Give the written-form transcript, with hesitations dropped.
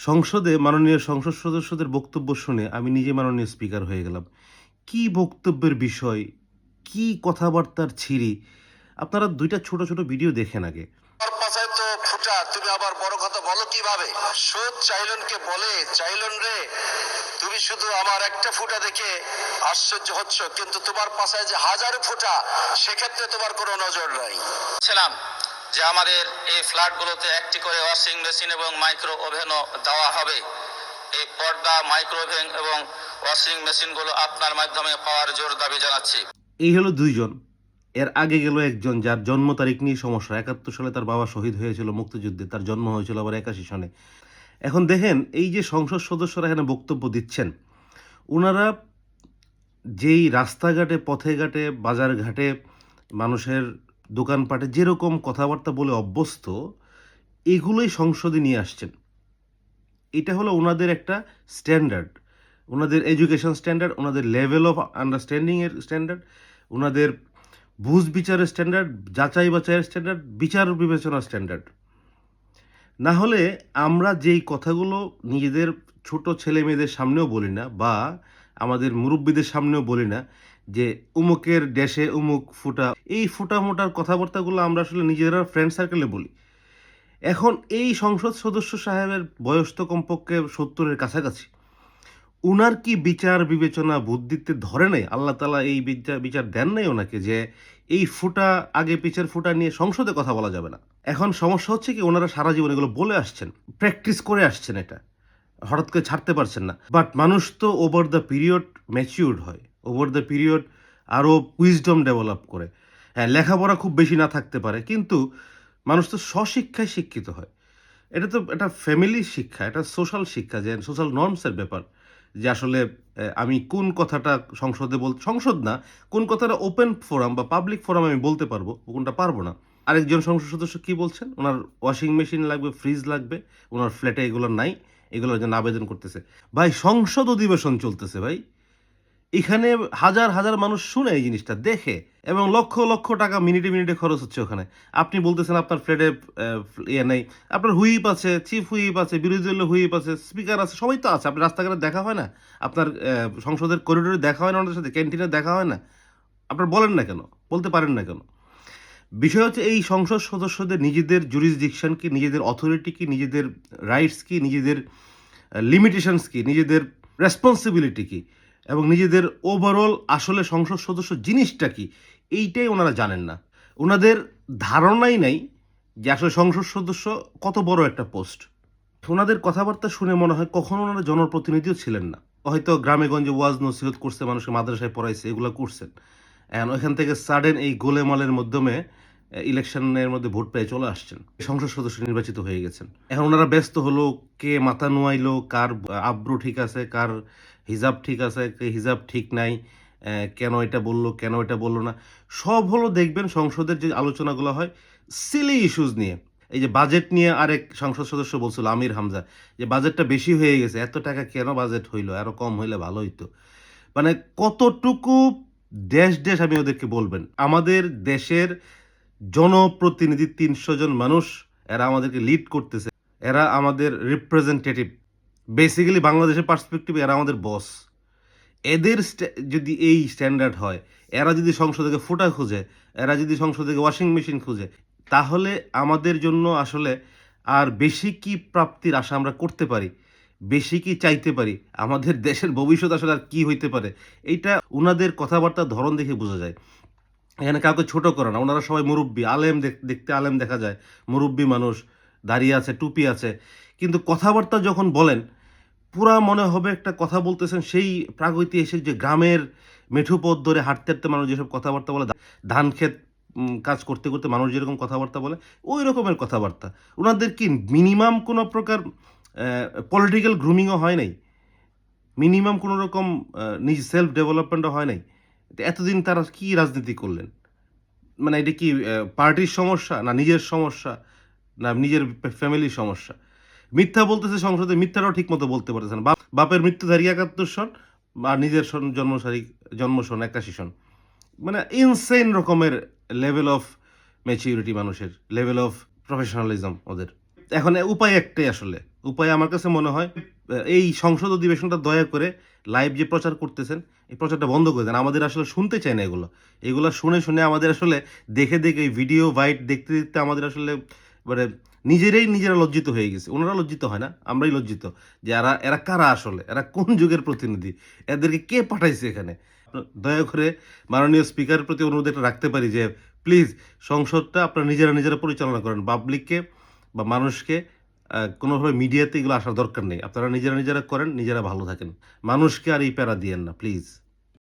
সংসদে মাননীয় সংসদ সদস্যদের বক্তব্য শুনে আমি নিজে মাননীয় স্পিকার হয়ে গেলাম। কি বক্তব্যের বিষয়, কি কথাবার্তার ছিরি! আপনারা ২ টা ছোট, ছোট ভিডিও দেখেন আগে। আমার পাশায় তো ফুটা, তুমি আবার বড় কথা বলো কিভাবে? সুদ চাইলনকে বলে, চাইলন রে তুমি শুধু আমার একটা ফুটা দেখে আশ্চর্য হচ্ছ, কিন্তু তোমার পাশায় যে হাজারো ফুটা, সেক্ষেত্রে তোমার কোনো নজর নাই। ছিলাম যে আমাদের এই ফ্ল্যাটগুলোতে একটি করে ওয়াশিং মেশিন এবং মাইক্রো ওভেনও দেওয়া হবে। এই পর্দা, মাইক্রো ওভেন এবং ওয়াশিং মেশিনগুলো আপনার মাধ্যমে পাওয়ার জোর দাবি জানাচ্ছি। এই হলো ২ জন। এর আগে গেল একজন যার জন্ম তারিখ নিয়ে সমস্যা। ৭১ সালে তার বাবা শহীদ হয়েছিল মুক্তিযুদ্ধে। তার জন্ম হয়েছিল আবার ৮১ সনে। এখন দেখেন এই যে সংসদ সদস্যরা এখানে বক্তব্য দিচ্ছেন, উনারা যেই রাস্তাঘাটে, পথে-ঘাটে, বাজার-ঘাটে, মানুষের দোকানপাটে যেরকম কথাবার্তা বলে অভ্যস্ত, এগুলোই সংসদে নিয়ে আসছেন। এটা হলো উনাদের একটা স্ট্যান্ডার্ড। উনাদের এডুকেশন স্ট্যান্ডার্ড, উনাদের লেভেল অফ আন্ডারস্ট্যান্ডিং এর স্ট্যান্ডার্ড, উনাদের বুঝ বিচারের স্ট্যান্ডার্ড, যাচাই-বাছাইয়ের স্ট্যান্ডার্ড, বিচার বিবেচনার স্ট্যান্ডার্ড। না হলে আমরা যেই কথাগুলো নিজেদের ছোট ছেলেমেয়েদের সামনেও বলি না বা আমাদের মুরব্বিদের সামনেও বলি না যে উমুকের দেশে উমুক ফুটা, এই ফুটা-মোটার কথাবার্তাগুলো আমরা আসলে নিজেরা ফ্রেন্ড সার্কেলে বলি। এখন এই সংসদ সদস্য সাহেবের বয়স তো কমপক্ষে ৭০ এর কাছাকাছি। উনার কি বিচার বিবেচনা বুদ্ধিতে ধরে নাই? আল্লাহ তাআলা এই বিচার দেন নাই ওনাকে যে এই ফুটা আগে পিছের ফুটা নিয়ে সংসদে কথা বলা যাবে না। এখন সমস্যা হচ্ছে কি ওনারা সারা জীবন এগুলো বলে আসছেন। প্র্যাকটিস করে আসছেন এটা। হঠাৎ করে ছাড়তে পারছেন না। বাট মানুষ তো ওভার দ্য পিরিয়ড ম্যাচিউরড হয়। ওভার দ্য পিরিয়ড আরো উইজডম ডেভেলপ করে। হ্যাঁ, লেখাপড়া খুব বেশি না থাকতে পারে। কিন্তু মানুষ তো স্বশিক্ষায় শিক্ষিত হয়। এটা তো একটা ফ্যামিলি শিক্ষা, এটা সোশ্যাল শিক্ষা যে সোশ্যাল নর্মস এর ব্যাপার। যে আসলে আমি কোন কথাটা সংসদে সংসদ না, কোন কথাটা ওপেন ফোরাম বা পাবলিক ফোরাম আমি বলতে পারবো, কোনটা পারবো না। আরেকজন সংসদ সদস্য কি বলছেন? উনার ওয়াশিং মেশিন লাগবে, ফ্রিজ লাগবে। উনার ফ্ল্যাটে এগুলো নাই। এগুলোর জন্য আবেদন করতেছে। ভাই সংসদ অধিবেশন চলতেছে ভাই। এখানে হাজার, হাজার মানুষ শুনে এই জিনিসটা দেখে এবং লক্ষ, লক্ষ টাকা মিনিটে, মিনিটে খরচ হচ্ছে ওখানে। আপনি বলতেছেন আপনার ফ্ল্যাটে ইয়ে নেই। আপনার হুইপ আছে, চিফ হুইপ আছে, বিরোধী দলীয় হুইপ আছে, স্পিকার আছে, সবাই তো আছে। আপনার রাস্তাঘাটে দেখা হয় না? আপনার সংসদের করিডোরে দেখা হয় না ওনাদের সাথে? ক্যান্টিনে দেখা হয় না? আপনারা বলেন না কেন? বলতে পারেন না কেন? বিষয় হচ্ছে এই সংসদ সদস্যদের নিজেদের জুরিসডিকশন কি, নিজেদের অথরিটি কি, নিজেদের রাইটস কি, নিজেদের লিমিটেশনস কি, নিজেদের রেসপন্সিবিলিটি কি এবং নিজেদের ওভারঅল আসলে সংসদ সদস্য জিনিসটা কি, এইটাই ওনারা জানেন না। ওনাদের ধারণাই নাই যে আসলে সংসদ সদস্য কত বড় একটা পোস্ট। ওনাদের কথাবার্তা শুনে মনে হয় কখনো ওনারা জনপ্রতিনিধিও ছিলেন না। হয়তো গ্রামে-গঞ্জে ওয়াজ নসিহত করছে, মানুষকে মাদ্রাসায় পড়াইছে, এগুলা করছেন। অ্যান্ড ওইখান থেকে সাডেন এই গোলেমালের মাধ্যমে ইলেকশনের মধ্যে ভোট পেয়ে চলে আসছেন। সংসদ সদস্য নির্বাচিত হয়ে গেছেন। এখন ওনারা ব্যস্ত হলো কে মাথা নোয়াইলো, কার আব্রু ঠিক আছে, কার হিজাব ঠিক আছে, কে হিজাব ঠিক নাই, কেন এটা বলল, কেন এটা বলল না। সব হলো দেখবেন সংসদের যে আলোচনাগুলো হয় সিলি ইস্যুস নিয়ে। এই যে বাজেট নিয়ে আরেক সংসদ সদস্য বলছিল আমির হামজা যে বাজেটটা বেশি হয়ে গেছে, এত টাকা কেন বাজেট হইলো, আরো কম হইলে ভালো হইতো। মানে কতটুকু দেশ দেশ আমি ওদেরকে বলবেন আমাদের দেশের জনপ্রতিনিধি ৩০০ জন মানুষ, এরা আমাদেরকে লিড করতেছে, এরা আমাদের রিপ্রেজেন্টেটিভ, বেসিক্যালি বাংলাদেশের পার্সপেক্টিভে এরা আমাদের বস। এদের যদি এই স্ট্যান্ডার্ড হয়, এরা যদি সংসদে ফুটা খুঁজে, এরা যদি সংসদে ওয়াশিং মেশিন খুঁজে, তাহলে আমাদের জন্য আসলে আর বেশি কি প্রাপ্তির আশা আমরা করতে পারি, বেশি কি চাইতে পারি, আমাদের দেশের ভবিষ্যৎ আসলে আর কি হইতে পারে, এইটা উনাদের কথাবার্তার ধরন দেখে বোঝা যায়। এখানে কাউকে ছোট করে না, ওনারা সবাই মুরব্বী, আলেম, দেখতে আলেম দেখা যায়, মুরব্বী মানুষ, দাঁড়িয়ে আছে, টুপি আছে, কিন্তু কথাবার্তা যখন বলেন পুরা মনে হবে একটা কথা বলতেছেন সেই প্রাগৈতিহাসিক যে গ্রামের মেঠো পথ ধরে হাঁটতে হাঁটতে মানুষ যেসব কথাবার্তা বলে, ধান ক্ষেত কাজ করতে করতে মানুষ যেরকম কথাবার্তা বলে ওই রকমের কথাবার্তা। ওনাদের কি মিনিমাম কোনো প্রকার পলিটিক্যাল গ্রুমিংও হয় নাই, মিনিমাম কোনো রকম নিজ সেলফ ডেভেলপমেন্টও হয় নাই। এতদিন তারা কি রাজনীতি করলেন? মানে এটা কি পার্টির সমস্যা, না নিজের সমস্যা, না নিজের ফ্যামিলির সমস্যা? মিথ্যা বলতেছে সংসদে, মিথ্যাটাও ঠিক মতো বলতে পারতেছে না। বাপের মৃত্যু তারিখ ৭১ সন আর নিজের জন্ম সন ৮১ সন। মানে ইনসেইন রকমের লেভেল অফ ম্যাচিউরিটি মানুষের, লেভেল অফ প্রফেশনালিজম ওদের। এখন উপায় একটাই আসলে, উপায় আমার কাছে মনে হয় এই সংসদ অধিবেশনটা দয়া করে লাইভ যে প্রচার করতেছেন এই প্রচারটা বন্ধ করে দেন। আমাদের আসলে শুনতে চাই না এগুলো শুনে শুনে আমাদের আসলে দেখে দেখে এই ভিডিও বাইট দেখতে দেখতে আমাদের আসলে মানে নিজেরা লজ্জিত হয়ে গেছে। ওনারা লজ্জিত হয় না, আমরাই লজ্জিত যে এরা কারা আসলে, এরা কোন যুগের প্রতিনিধি, এদেরকে কে পাঠাইছে এখানে। দয়া করে মাননীয় স্পিকারের প্রতি অনুরোধ একটা রাখতে পারি যে প্লিজ সংসদটা আপনারা নিজেরা পরিচালনা করেন। পাবলিককে বা মানুষকে কোনোভাবে মিডিয়াতে এগুলো আসার দরকার নেই। আপনারা নিজেরা করেন, নিজেরা ভালো থাকেন। মানুষকে আর এই প্যারা দিয়েন না প্লিজ।